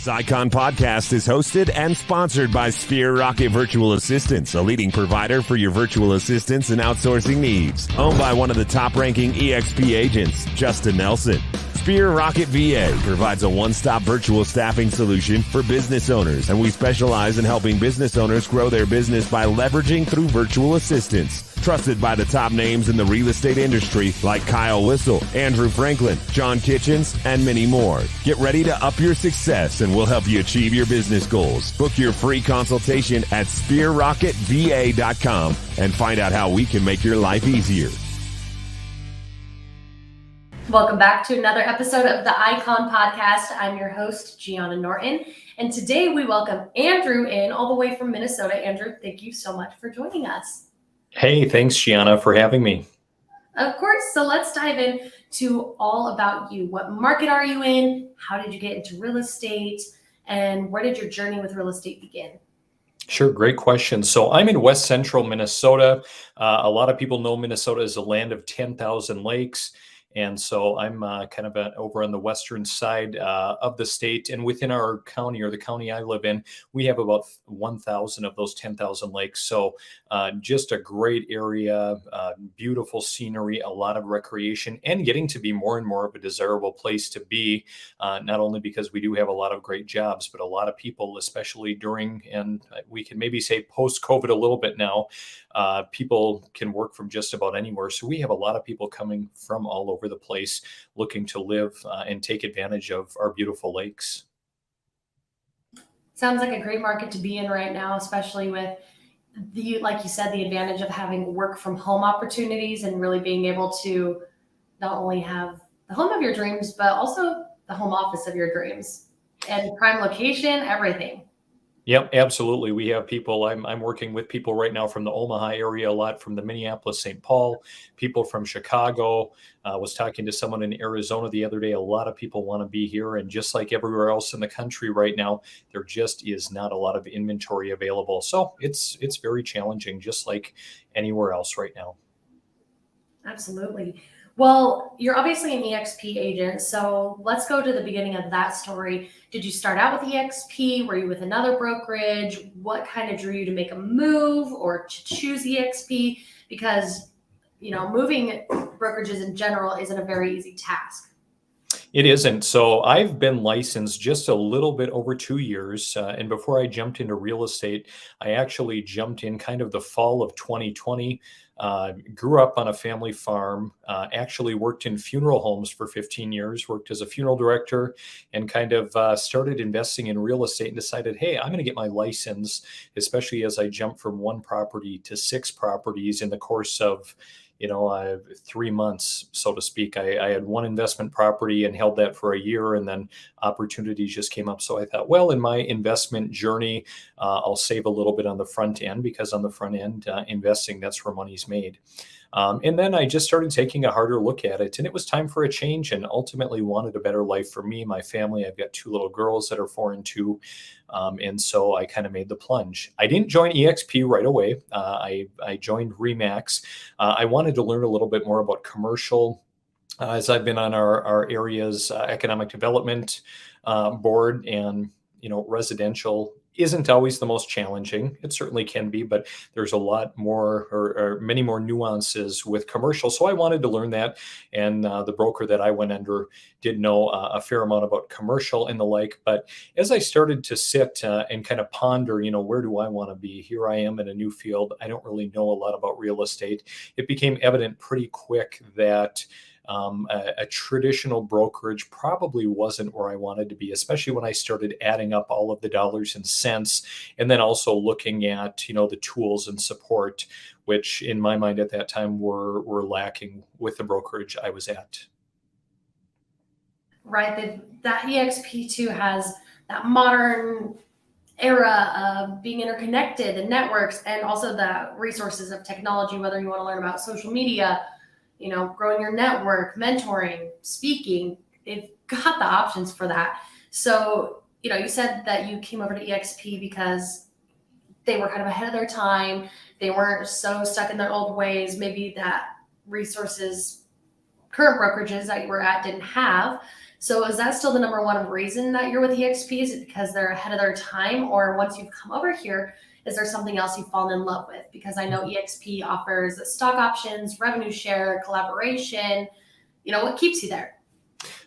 This Icon podcast is hosted and sponsored by Sphere Rocket Virtual Assistants, a leading provider for your virtual assistants and outsourcing needs. Owned by one of the top-ranking EXP agents, Justin Nelson. Sphere Rocket VA provides a one-stop virtual staffing solution for business owners, and we specialize in helping business owners grow their business by leveraging through virtual assistants. Trusted by the top names in the real estate industry like Kyle Whistle, Andrew Franklin, John Kitchens, and many more. Get ready to up your success and we'll help you achieve your business goals. Book your free consultation at sphererocketva.com and find out how we can make your life easier. Welcome back to another episode of the Icon Podcast. I'm your host, Jiana Norton, and today we welcome Andrew in all the way from Minnesota. Andrew, thank you so much for joining us. Hey, thanks, Jiana, for having me. Of course. So let's dive in to all about you. What market are you in? How did you get into real estate? And where did your journey with real estate begin? Sure, great question. So I'm in West Central Minnesota. A lot of people know Minnesota as a land of 10,000 lakes. And so I'm over on the western side of the state, and within our county, or the county I live in, we have about 1,000 of those 10,000 lakes. So just a great area, beautiful scenery, a lot of recreation, and getting to be more and more of a desirable place to be, not only because we do have a lot of great jobs, but a lot of people, especially during, and we can maybe say post-COVID a little bit now, people can work from just about anywhere. So we have a lot of people coming from all over the place looking to live and take advantage of our beautiful lakes. Sounds like a great market to be in right now, especially with like you said, the advantage of having work from home opportunities and really being able to not only have the home of your dreams, but also the home office of your dreams and prime location, everything. Yep, absolutely. We have people, I'm working with people right now from the Omaha area, a lot from the Minneapolis, St. Paul, people from Chicago. Was talking to someone in Arizona the other day. A lot of people want to be here. And just like everywhere else in the country right now, there just is not a lot of inventory available. So it's very challenging, just like anywhere else right now. Absolutely. Well, you're obviously an EXP agent, so let's go to the beginning of that story. Did you start out with EXP? Were you with another brokerage? What kind of drew you to make a move or to choose EXP? Because, moving brokerages in general isn't a very easy task. It isn't. So I've been licensed just a little bit over 2 years. And before I jumped into real estate, I actually jumped in kind of the fall of 2020. Grew up on a family farm, actually worked in funeral homes for 15 years, worked as a funeral director, and kind of started investing in real estate and decided, hey, I'm going to get my license, especially as I jumped from one property to 6 properties in the course of 3 months, so to speak. I had one investment property and held that for a year, and then opportunities just came up. So I thought, well, in my investment journey, I'll save a little bit on the front end, because on the front end, investing, that's where money's made. And then I just started taking a harder look at it, and it was time for a change, and ultimately wanted a better life for me, my family. I've got 2 little girls that are 4 and 2. And so I kind of made the plunge. I didn't join EXP right away. I joined RE/MAX. I wanted to learn a little bit more about commercial, as I've been on our area's economic development board, and residential isn't always the most challenging. It certainly can be, but there's a lot more or many more nuances with commercial. So I wanted to learn that. And the broker that I went under did know a fair amount about commercial and the like. But as I started to sit and kind of ponder, where do I want to be? Here I am in a new field. I don't really know a lot about real estate. It became evident pretty quick that a traditional brokerage probably wasn't where I wanted to be, especially when I started adding up all of the dollars and cents, and then also looking at, the tools and support, which in my mind at that time were lacking with the brokerage I was at. Right. That EXP too has that modern era of being interconnected and networks, and also the resources of technology, whether you want to learn about social media, growing your network, mentoring, speaking. They've got the options for that. So, you said that you came over to EXP because they were kind of ahead of their time. They weren't so stuck in their old ways. Maybe that resources current brokerages that you were at didn't have. So is that still the number one reason that you're with EXP? Is it because they're ahead of their time? Or once you've come over here, is there something else you've fallen in love with? Because I know EXP offers stock options, revenue share, collaboration. What keeps you there?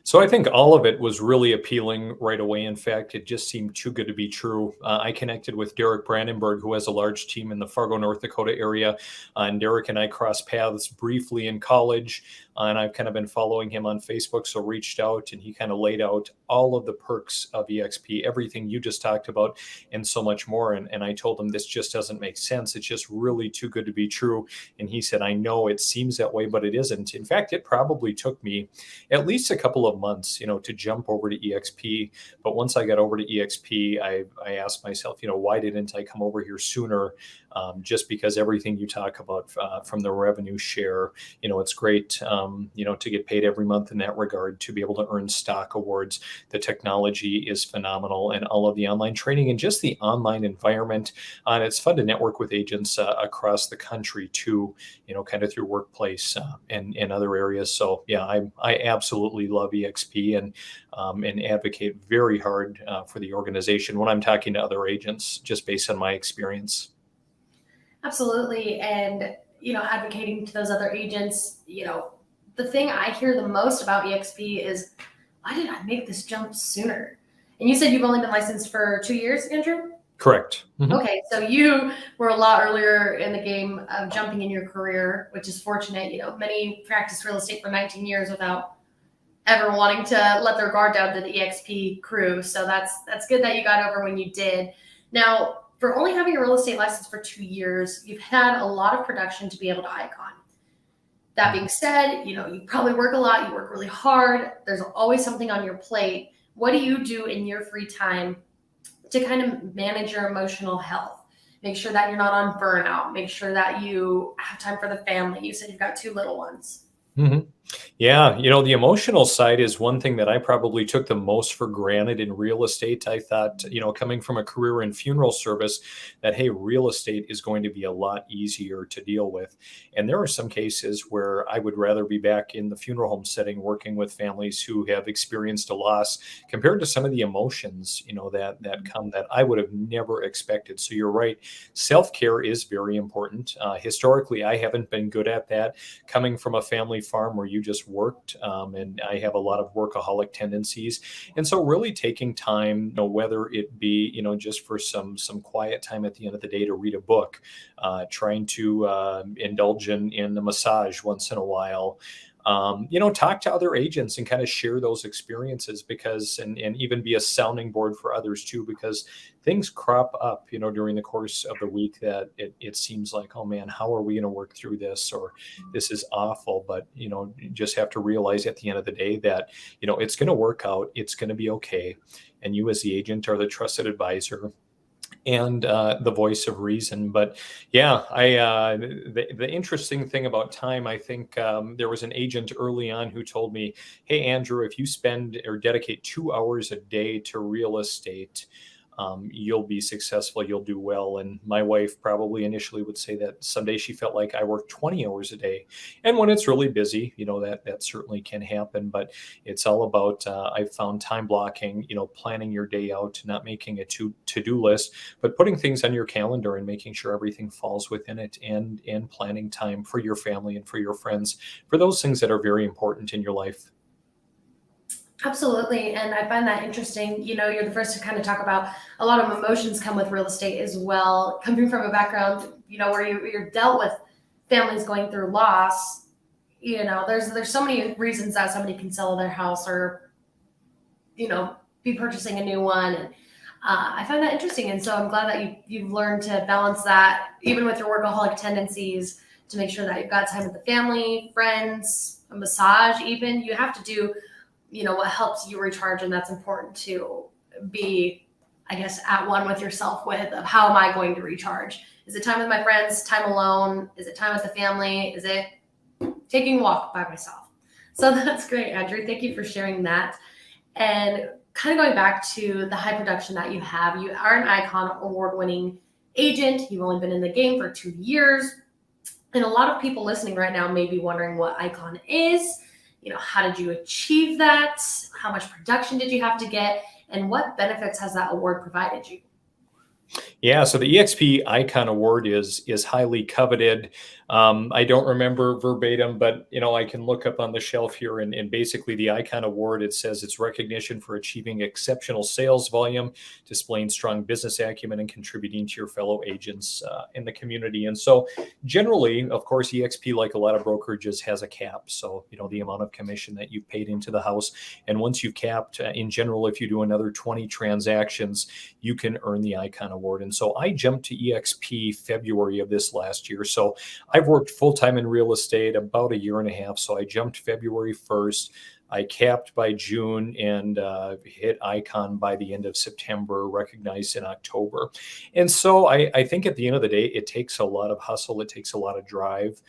So I think all of it was really appealing right away. In fact, it just seemed too good to be true. I connected with Derek Brandenburg, who has a large team in the Fargo, North Dakota area. And Derek and I crossed paths briefly in college. And I've kind of been following him on Facebook. So reached out and he kind of laid out all of the perks of EXP, everything you just talked about, and so much more. And I told him this just doesn't make sense. It's just really too good to be true. And he said, I know it seems that way, but it isn't. In fact, it probably took me at least a couple of months, to jump over to EXP. But once I got over to EXP, I asked myself, why didn't I come over here sooner? Just because everything you talk about from the revenue share, it's great, to get paid every month in that regard, to be able to earn stock awards. The technology is phenomenal, and all of the online training and just the online environment. And it's fun to network with agents across the country too, kind of through workplace and other areas. So yeah, I absolutely love EXP and advocate very hard for the organization when I'm talking to other agents, just based on my experience. Absolutely. And, advocating to those other agents, the thing I hear the most about EXP is, why did I make this jump sooner? And you said you've only been licensed for 2 years, Andrew? Correct. Mm-hmm. Okay. So you were a lot earlier in the game of jumping in your career, which is fortunate. Many practice real estate for 19 years without ever wanting to let their guard down to the EXP crew. So that's good that you got over when you did. Now, for only having a real estate license for 2 years, you've had a lot of production to be able to icon. That being said, you probably work a lot, you work really hard. There's always something on your plate. What do you do in your free time to kind of manage your emotional health? Make sure that you're not on burnout. Make sure that you have time for the family. You said you've got 2 little ones. Mm-hmm. Yeah, the emotional side is one thing that I probably took the most for granted in real estate. I thought, coming from a career in funeral service, that, hey, real estate is going to be a lot easier to deal with. And there are some cases where I would rather be back in the funeral home setting, working with families who have experienced a loss, compared to some of the emotions, that come that I would have never expected. So you're right. Self-care is very important. Historically, I haven't been good at that. Coming from a family farm where you just worked, and I have a lot of workaholic tendencies, and so really taking time, whether it be just for some quiet time at the end of the day to read a book, trying to indulge in a massage once in a while. Talk to other agents and kind of share those experiences, because and even be a sounding board for others too, because things crop up, during the course of the week that it seems like, oh man, how are we going to work through this? Or this is awful. But, you just have to realize at the end of the day that, it's going to work out. It's going to be okay. And you as the agent are the trusted advisor and the voice of reason. But yeah, the interesting thing about time, I think there was an agent early on who told me, hey, Andrew, if you spend or dedicate 2 hours a day to real estate, you'll be successful, you'll do well. And my wife probably initially would say that someday she felt like I worked 20 hours a day. And when it's really busy, that certainly can happen. But it's all about, I've found time blocking, planning your day out, not making a to-do list, but putting things on your calendar and making sure everything falls within it, and planning time for your family and for your friends, for those things that are very important in your life. Absolutely. And I find that interesting. You're the first to kind of talk about a lot of emotions come with real estate as well. Coming from a background, where you're dealt with families going through loss, there's so many reasons that somebody can sell their house or, be purchasing a new one. And I find that interesting. And so I'm glad that you've learned to balance that, even with your workaholic tendencies, to make sure that you've got time with the family, friends, a massage even. You have to do what helps you recharge. And that's important to be, I guess, at one with yourself of how am I going to recharge? Is it time with my friends, time alone? Is it time with the family? Is it taking a walk by myself? So that's great, Andrew. Thank you for sharing that. And kind of going back to the high production that you have, you are an Icon award-winning agent. You've only been in the game for 2 years. And a lot of people listening right now may be wondering what Icon is. How did you achieve that? How much production did you have to get? And what benefits has that award provided you? Yeah, so the EXP Icon Award is highly coveted. I don't remember verbatim, but I can look up on the shelf here, and basically the Icon Award, it says it's recognition for achieving exceptional sales volume, displaying strong business acumen, and contributing to your fellow agents in the community. And so generally, of course, EXP, like a lot of brokerages, has a cap. So the amount of commission that you've paid into the house, and once you've capped, in general, if you do another 20 transactions, you can earn the Icon Award. And so I jumped to EXP February of this last year. So I've worked full-time in real estate about a year and a half. So I jumped February 1st. I capped by June and hit Icon by the end of September, recognized in October. And so I think at the end of the day, it takes a lot of hustle. It takes a lot of drive.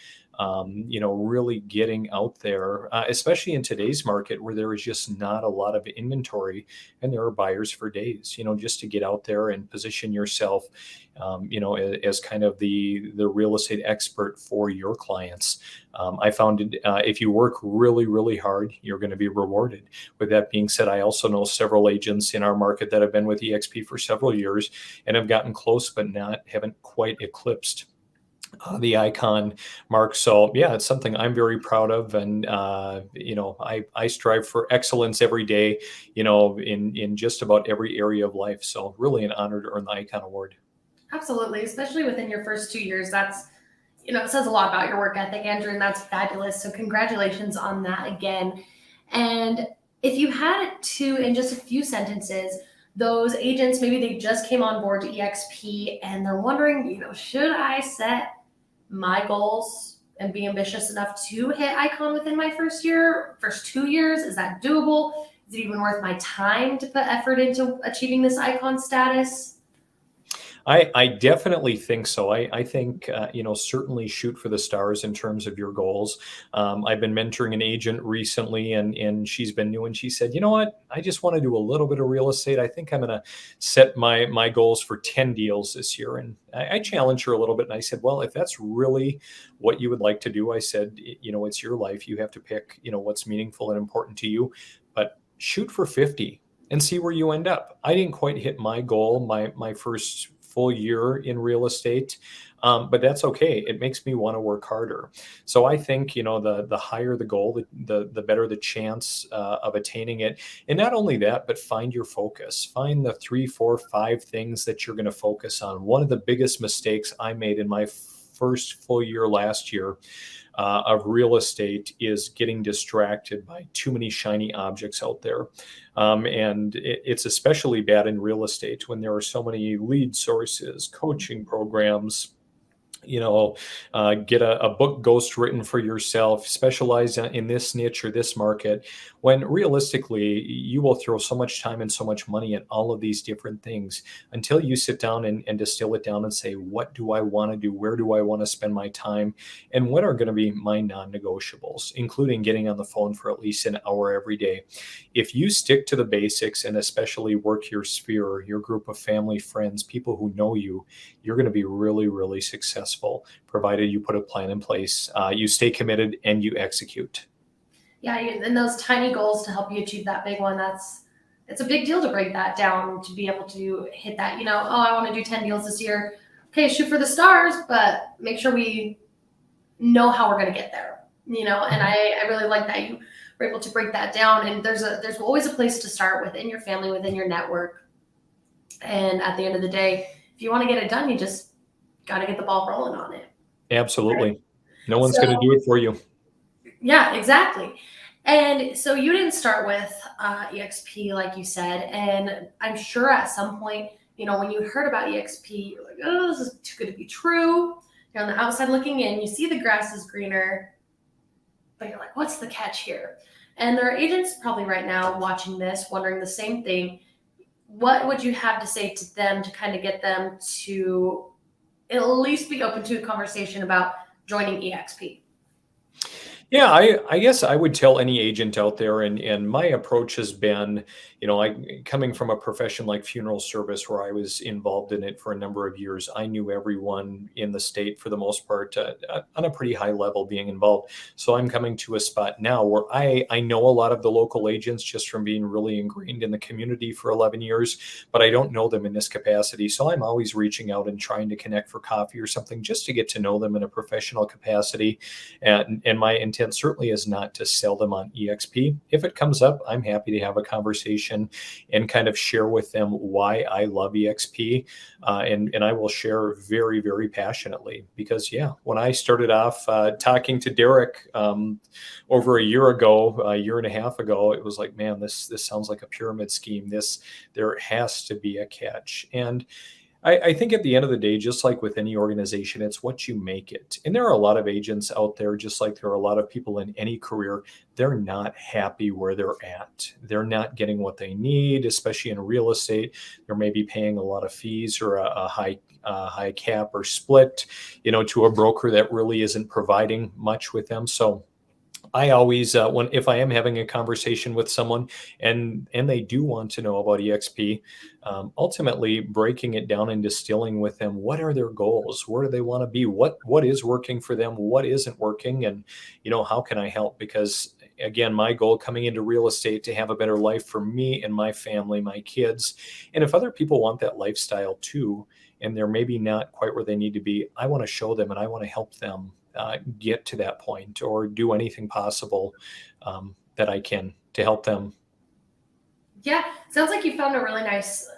Really getting out there, especially in today's market where there is just not a lot of inventory and there are buyers for days, just to get out there and position yourself, as kind of the real estate expert for your clients. I found if you work really, really hard, you're going to be rewarded. With that being said, I also know several agents in our market that have been with EXP for several years and have gotten close, but haven't quite eclipsed the Icon mark. So yeah, it's something I'm very proud of. And, I strive for excellence every day, in just about every area of life. So really an honor to earn the Icon Award. Absolutely. Especially within your first 2 years. That's, it says a lot about your work ethic, Andrew, and that's fabulous. So congratulations on that again. And if you had to, in just a few sentences, those agents, maybe they just came on board to EXP and they're wondering, should I set my goals and be ambitious enough to hit Icon within my first 2 years? Is that doable? Is it even worth my time to put effort into achieving this Icon status? I definitely think so. I think, certainly shoot for the stars in terms of your goals. I've been mentoring an agent recently and she's been new and she said, you know what, I just want to do a little bit of real estate. I think I'm going to set my goals for 10 deals this year. And I challenged her a little bit and I said, well, if that's really what you would like to do, I said, it's your life. You have to pick, what's meaningful and important to you, but shoot for 50 and see where you end up. I didn't quite hit my goal, my first full year in real estate. But that's okay. It makes me want to work harder. So I think, the higher the goal, the better the chance of attaining it. And not only that, but find your focus. Find the 3, 4, 5 things that you're going to focus on. One of the biggest mistakes I made in my first full year last year of real estate is getting distracted by too many shiny objects out there. And it's especially bad in real estate when there are so many lead sources, coaching programs, get a book ghost written for yourself, specialize in this niche or this market, when realistically you will throw so much time and so much money at all of these different things until you sit down and distill it down and say, what do I want to do? Where do I want to spend my time? And what are going to be my non-negotiables, including getting on the phone for at least an hour every day. If you stick to the basics and especially work your sphere, your group of family, friends, people who know you, you're going to be really, really successful, provided you put a plan in place, you stay committed, and you execute. Yeah, and those tiny goals to help you achieve that big one, it's a big deal to break that down, to be able to hit that, I want to do 10 deals this year. Okay, shoot for the stars, but make sure we know how we're going to get there, and I really like that you were able to break that down. And there's always a place to start within your family, within your network. And at the end of the day, if you want to get it done, you just got to get the ball rolling on it. Absolutely. Right? No one's going to do it for you. Yeah, exactly. And so you didn't start with EXP, like you said, and I'm sure at some point, when you heard about EXP, you're like, oh, this is too good to be true. You're on the outside looking in, you see the grass is greener, but you're like, what's the catch here? And there are agents probably right now watching this, wondering the same thing. What would you have to say to them to kind of get them to at least be open to a conversation about joining EXP? Yeah, I guess I would tell any agent out there, and my approach has been, I coming from a profession like funeral service where I was involved in it for a number of years. I knew everyone in the state for the most part on a pretty high level being involved. So I'm coming to a spot now where I know a lot of the local agents just from being really ingrained in the community for 11 years, but I don't know them in this capacity. So I'm always reaching out and trying to connect for coffee or something just to get to know them in a professional capacity. And my intent certainly is not to sell them on EXP. If it comes up, I'm happy to have a conversation and kind of share with them why I love EXP. And I will share very, very passionately because, yeah, when I started off talking to Derek over a year ago, a year and a half ago, it was like, man, this sounds like a pyramid scheme. There has to be a catch. And I think at the end of the day, just like with any organization, it's what you make it. And there are a lot of agents out there, just like there are a lot of people in any career, they're not happy where they're at. They're not getting what they need, especially in real estate. They're maybe paying a lot of fees or a high cap or split, to a broker that really isn't providing much with them. So I always, if I am having a conversation with someone and they do want to know about EXP, ultimately breaking it down and distilling with them, what are their goals? Where do they want to be? What is working for them? What isn't working? And, how can I help? Because again, my goal coming into real estate to have a better life for me and my family, my kids. And if other people want that lifestyle too, and they're maybe not quite where they need to be, I want to show them and I want to help them get to that point or do anything possible that I can to help them. Yeah, sounds like you found a really nice,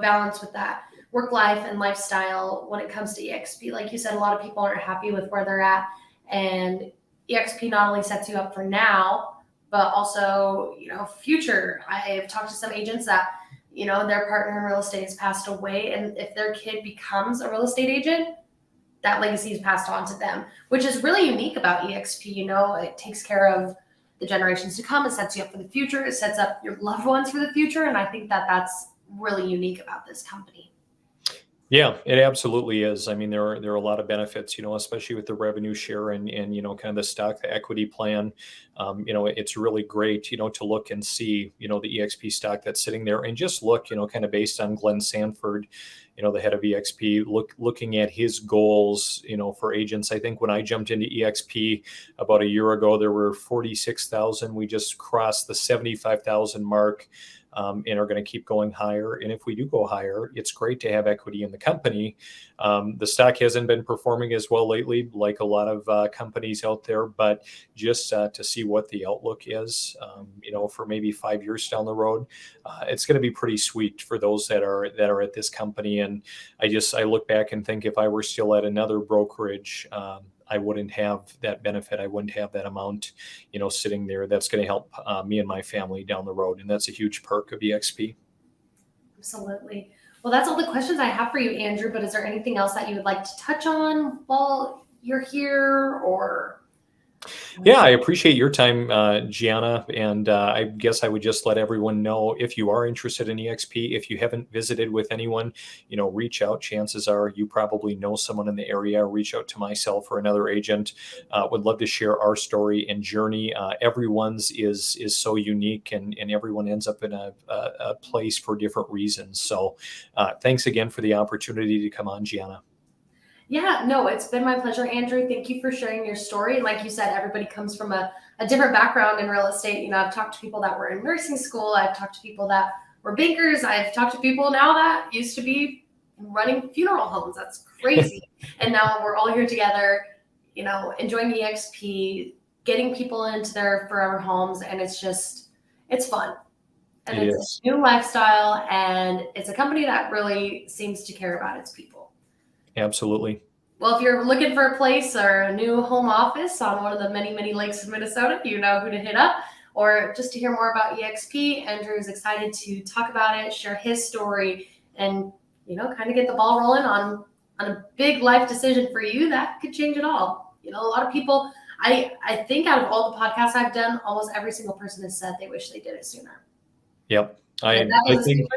balance with that work life and lifestyle when it comes to EXP. Like you said, a lot of people aren't happy with where they're at, and EXP not only sets you up for now, but also, future. I've talked to some agents that, their partner in real estate has passed away, and if their kid becomes a real estate agent, that legacy is passed on to them, which is really unique about EXP. It takes care of the generations to come. It sets you up for the future. It sets up your loved ones for the future. And I think that that's really unique about this company. Yeah, it absolutely is. I mean, there are a lot of benefits, especially with the revenue share and kind of the stock, the equity plan. It's really great, to look and see, the EXP stock that's sitting there and just look, kind of based on Glenn Sanford, the head of EXP, looking at his goals, for agents. I think when I jumped into EXP about a year ago, there were 46,000. We just crossed the 75,000 mark. And are going to keep going higher. And if we do go higher, it's great to have equity in the company. The stock hasn't been performing as well lately, like a lot of companies out there, but just to see what the outlook is, for maybe 5 years down the road, it's going to be pretty sweet for those that are at this company. And I look back and think if I were still at another brokerage, I wouldn't have that benefit. I wouldn't have that amount, sitting there. That's going to help me and my family down the road. And that's a huge perk of EXP. Absolutely. Well, that's all the questions I have for you, Andrew, but is there anything else that you would like to touch on while you're here or? Yeah, I appreciate your time, Jiana. And I guess I would just let everyone know if you are interested in EXP, if you haven't visited with anyone, reach out. Chances are you probably know someone in the area. Reach out to myself or another agent. Would love to share our story and journey. Everyone's is so unique and everyone ends up in a place for different reasons. So thanks again for the opportunity to come on, Jiana. Yeah, no, it's been my pleasure, Andrew. Thank you for sharing your story. And like you said, everybody comes from a different background in real estate. I've talked to people that were in nursing school. I've talked to people that were bankers. I've talked to people now that used to be running funeral homes. That's crazy. And now we're all here together, enjoying EXP, getting people into their forever homes. And it's fun. And it's a new lifestyle. And it's a company that really seems to care about its people. Absolutely. Well, if you're looking for a place or a new home office on one of the many, many lakes of Minnesota, you know who to hit up. Or just to hear more about EXP, Andrew is excited to talk about it, share his story, and kind of get the ball rolling on a big life decision for you that could change it all. A lot of people, I think out of all the podcasts I've done, almost every single person has said they wish they did it sooner. Yep. I think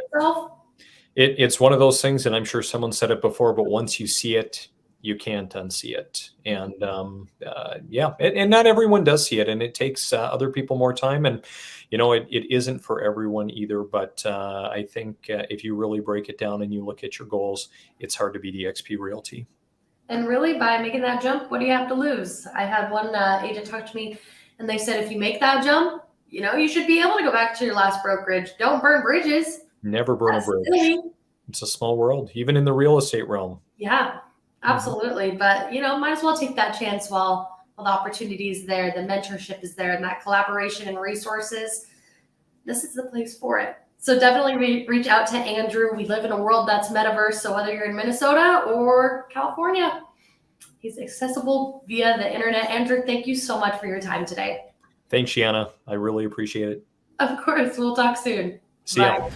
it's one of those things, and I'm sure someone said it before, but once you see it, you can't unsee it. And and not everyone does see it, and it takes other people more time. And it isn't for everyone either. But I think if you really break it down and you look at your goals, it's hard to beat EXP Realty. And really, by making that jump, what do you have to lose? I had one agent talk to me, and they said, if you make that jump, you should be able to go back to your last brokerage. Don't burn bridges. Never burn a bridge. Silly. It's a small world, even in the real estate realm. Yeah, absolutely. But, might as well take that chance while the opportunity is there, the mentorship is there, and that collaboration and resources. This is the place for it. So definitely reach out to Andrew. We live in a world that's metaverse. So whether you're in Minnesota or California, he's accessible via the internet. Andrew, thank you so much for your time today. Thanks, Jiana. I really appreciate it. Of course. We'll talk soon. See ya.